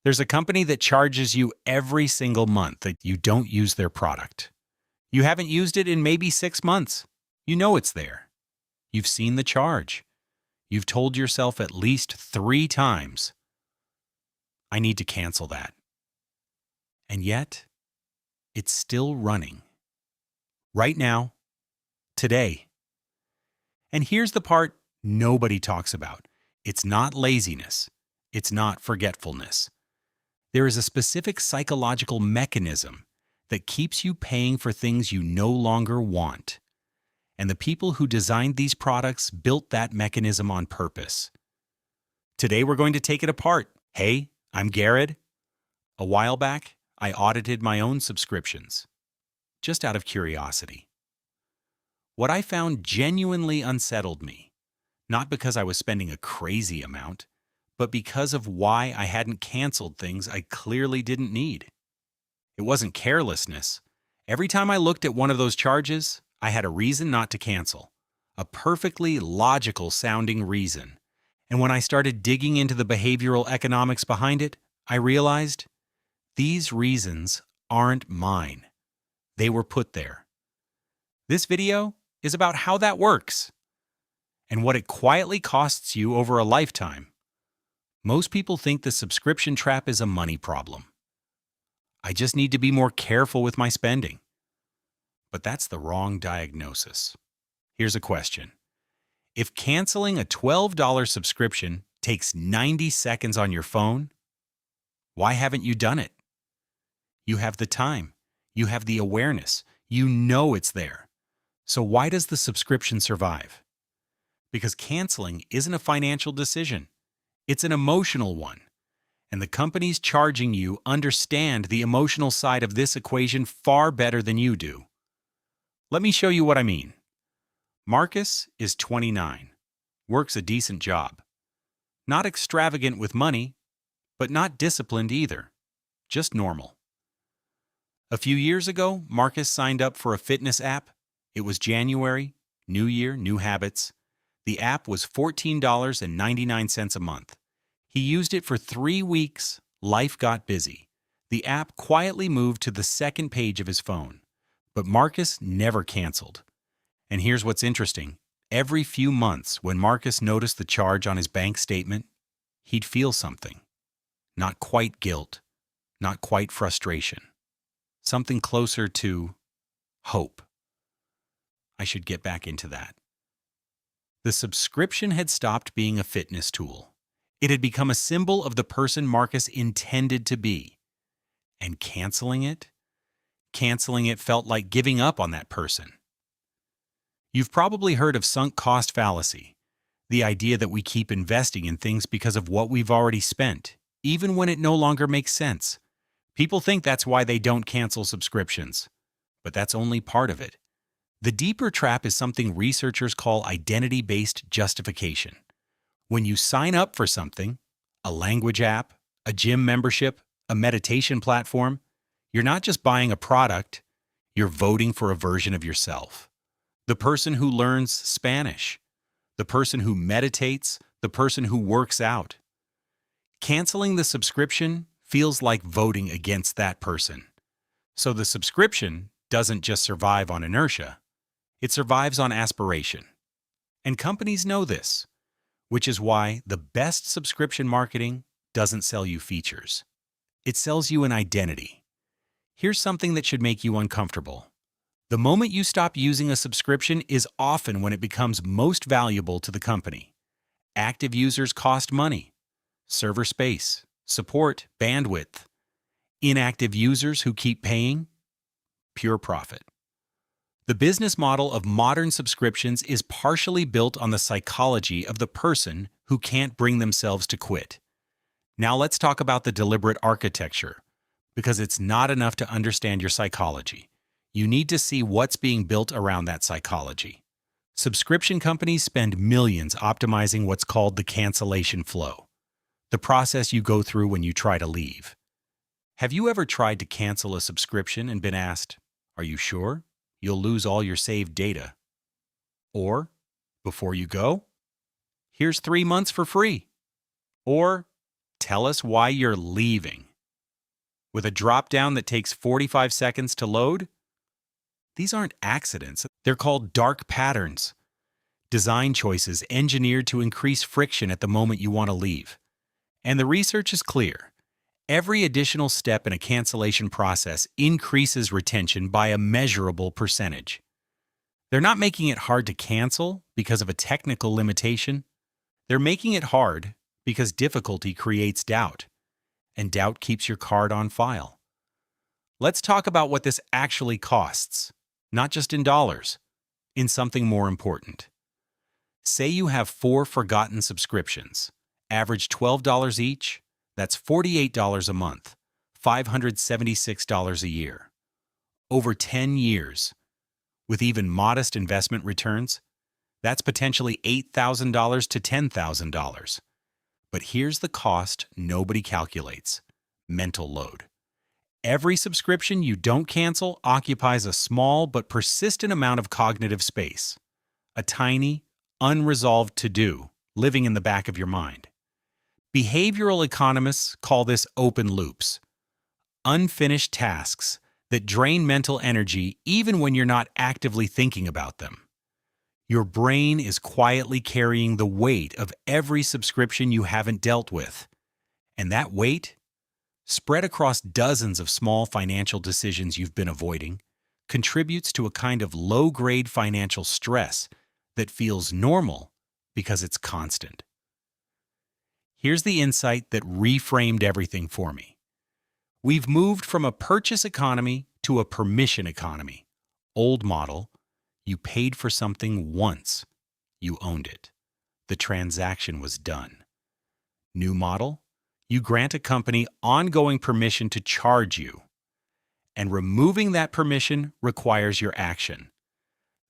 There's a company that charges you every single month that you don't use their product. You haven't used it in maybe 6 months. You know it's there. You've seen the charge. You've told yourself at least 3 times, I need to cancel that. And yet, it's still running. Right now, today. And here's the part nobody talks about. It's not laziness. It's not forgetfulness. There is a specific psychological mechanism that keeps you paying for things you no longer want. And the people who designed these products built that mechanism on purpose. Today we're going to take it apart. Hey, I'm Garrett. A while back, I audited my own subscriptions, just out of curiosity. What I found genuinely unsettled me, not because I was spending a crazy amount, but because of why I hadn't canceled things I clearly didn't need. It wasn't carelessness. Every time I looked at one of those charges, I had a reason not to cancel, a perfectly logical sounding reason. And when I started digging into the behavioral economics behind it, I realized these reasons aren't mine. They were put there. This video is about how that works and what it quietly costs you over a lifetime. Most people think the subscription trap is a money problem. I just need to be more careful with my spending. But that's the wrong diagnosis. Here's a question. If canceling a $12 subscription takes 90 seconds on your phone, why haven't you done it? You have the time. You have the awareness. You know it's there. So why does the subscription survive? Because canceling isn't a financial decision. It's an emotional one. And the companies charging you understand the emotional side of this equation far better than you do. Let me show you what I mean. Marcus is 29, works a decent job. Not extravagant with money, but not disciplined either. Just normal. A few years ago, Marcus signed up for a fitness app. It was January, new year, new habits. The app was $14.99 a month. He used it for 3 weeks. Life got busy. The app quietly moved to the second page of his phone. But Marcus never canceled. And here's what's interesting. Every few months, when Marcus noticed the charge on his bank statement, he'd feel something. Not quite guilt, not quite frustration. Something closer to hope. I should get back into that. The subscription had stopped being a fitness tool. It had become a symbol of the person Marcus intended to be. And canceling it felt like giving up on that person. You've probably heard of sunk cost fallacy, the idea that we keep investing in things because of what we've already spent, even when it no longer makes sense. People think that's why they don't cancel subscriptions, but that's only part of it. The deeper trap is something researchers call identity-based justification. When you sign up for something, a language app, a gym membership, a meditation platform, you're not just buying a product, you're voting for a version of yourself. The person who learns Spanish, the person who meditates, the person who works out. Canceling the subscription feels like voting against that person. So the subscription doesn't just survive on inertia, it survives on aspiration. And companies know this, which is why the best subscription marketing doesn't sell you features. It sells you an identity. Here's something that should make you uncomfortable. The moment you stop using a subscription is often when it becomes most valuable to the company. Active users cost money, server space, support, bandwidth. Inactive users who keep paying, pure profit. The business model of modern subscriptions is partially built on the psychology of the person who can't bring themselves to quit. Now let's talk about the deliberate architecture, because it's not enough to understand your psychology. You need to see what's being built around that psychology. Subscription companies spend millions optimizing what's called the cancellation flow, the process you go through when you try to leave. Have you ever tried to cancel a subscription and been asked, "Are you sure? You'll lose all your saved data." Or, "Before you go, here's 3 months for free." Or, tell us why you're leaving. With a drop-down that takes 45 seconds to load? These aren't accidents. They're called dark patterns. Design choices engineered to increase friction at the moment you want to leave. And the research is clear. Every additional step in a cancellation process increases retention by a measurable percentage. They're not making it hard to cancel because of a technical limitation. They're making it hard because difficulty creates doubt, and doubt keeps your card on file. Let's talk about what this actually costs, not just in dollars, in something more important. Say you have 4 forgotten subscriptions, average $12 each, that's $48 a month, $576 a year. Over 10 years, with even modest investment returns, that's potentially $8,000 to $10,000. But here's the cost nobody calculates: mental load. Every subscription you don't cancel occupies a small but persistent amount of cognitive space, a tiny, unresolved to-do living in the back of your mind. Behavioral economists call this open loops, unfinished tasks that drain mental energy even when you're not actively thinking about them. Your brain is quietly carrying the weight of every subscription you haven't dealt with. And that weight, spread across dozens of small financial decisions you've been avoiding, contributes to a kind of low-grade financial stress that feels normal because it's constant. Here's the insight that reframed everything for me. We've moved from a purchase economy to a permission economy. Old model: you paid for something once. You owned it. The transaction was done. New model: you grant a company ongoing permission to charge you. And removing that permission requires your action.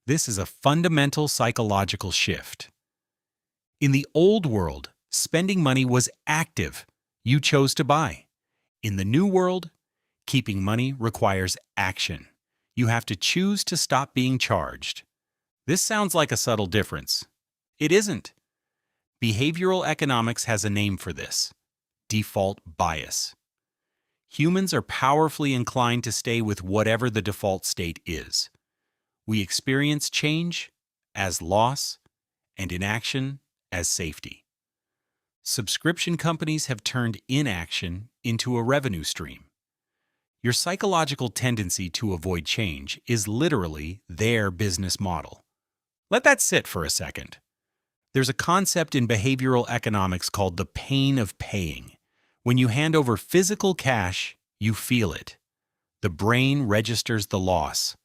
This is a fundamental psychological shift. In the old world, spending money was active. You chose to buy. In the new world, keeping money requires action. You have to choose to stop being charged. This sounds like a subtle difference. It isn't. Behavioral economics has a name for this: default bias. Humans are powerfully inclined to stay with whatever the default state is. We experience change as loss and inaction as safety. Subscription companies have turned inaction into a revenue stream. Your psychological tendency to avoid change is literally their business model. Let that sit for a second. There's a concept in behavioral economics called the pain of paying. When you hand over physical cash, you feel it. The brain registers the loss.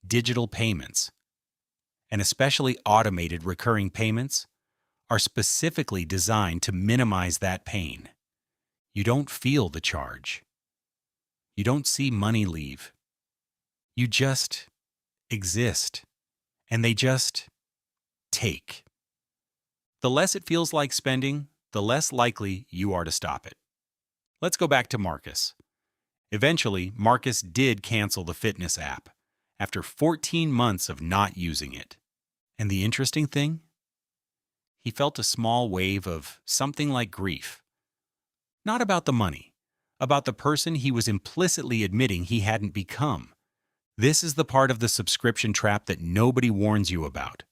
Digital payments, and especially automated recurring payments, are specifically designed to minimize that pain. You don't feel the charge. You don't see money leave. You just exist, and they just take. The less it feels like spending, the less likely you are to stop it. Let's go back to Marcus. Eventually, Marcus did cancel the fitness app after 14 months of not using it. And the interesting thing? He felt a small wave of something like grief. Not about the money, about the person he was implicitly admitting he hadn't become. This is the part of the subscription trap that nobody warns you about.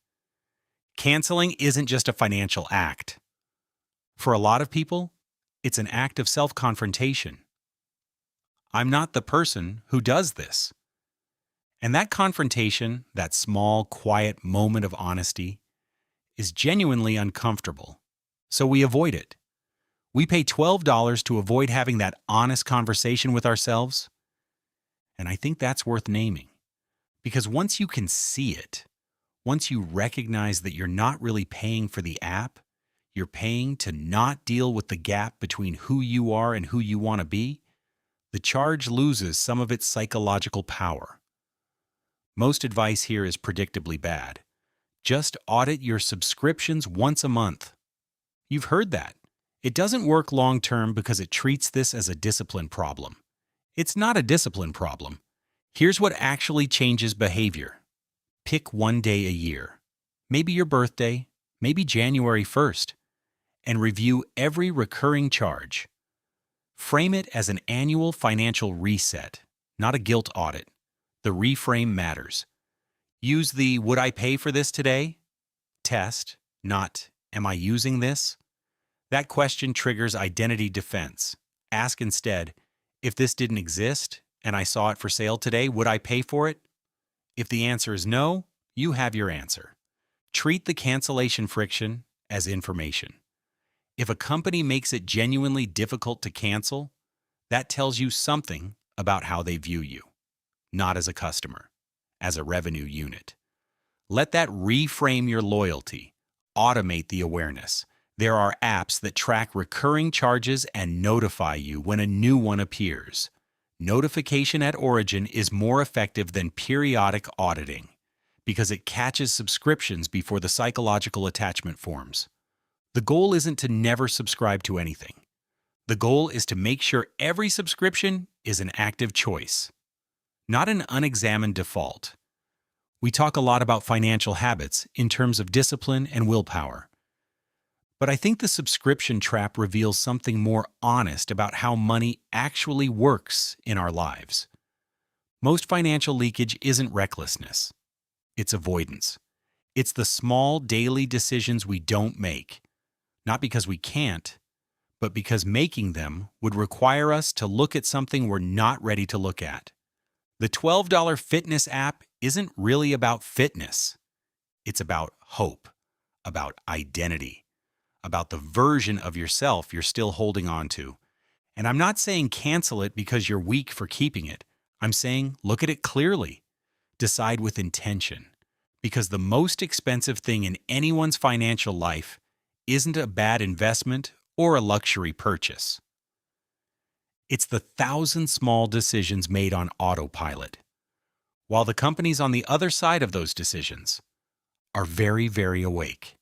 Canceling isn't just a financial act. For a lot of people, it's an act of self-confrontation. I'm not the person who does this. And that confrontation, that small, quiet moment of honesty, is genuinely uncomfortable, so we avoid it. We pay $12 to avoid having that honest conversation with ourselves, and I think that's worth naming. Because once you can see it, once you recognize that you're not really paying for the app, you're paying to not deal with the gap between who you are and who you want to be, the charge loses some of its psychological power. Most advice here is predictably bad. Just audit your subscriptions once a month. You've heard that. It doesn't work long-term because it treats this as a discipline problem. It's not a discipline problem. Here's what actually changes behavior. Pick one day a year, maybe your birthday, maybe January 1st, and review every recurring charge. Frame it as an annual financial reset, not a guilt audit. The reframe matters. Use the "would I pay for this today?" test, not "am I using this?" That question triggers identity defense. Ask instead, if this didn't exist and I saw it for sale today, would I pay for it? If the answer is no, you have your answer. Treat the cancellation friction as information. If a company makes it genuinely difficult to cancel, that tells you something about how they view you, not as a customer, as a revenue unit. Let that reframe your loyalty. Automate the awareness. There are apps that track recurring charges and notify you when a new one appears. Notification at origin is more effective than periodic auditing because it catches subscriptions before the psychological attachment forms. The goal isn't to never subscribe to anything. The goal is to make sure every subscription is an active choice, not an unexamined default. We talk a lot about financial habits in terms of discipline and willpower. But I think the subscription trap reveals something more honest about how money actually works in our lives. Most financial leakage isn't recklessness. It's avoidance. It's the small daily decisions we don't make, not because we can't, but because making them would require us to look at something we're not ready to look at. The $12 fitness app isn't really about fitness. It's about hope, about identity, about the version of yourself you're still holding on to. And I'm not saying cancel it because you're weak for keeping it. I'm saying look at it clearly. Decide with intention. Because the most expensive thing in anyone's financial life isn't a bad investment or a luxury purchase. It's the 1,000 small decisions made on autopilot, while the companies on the other side of those decisions are very, very awake.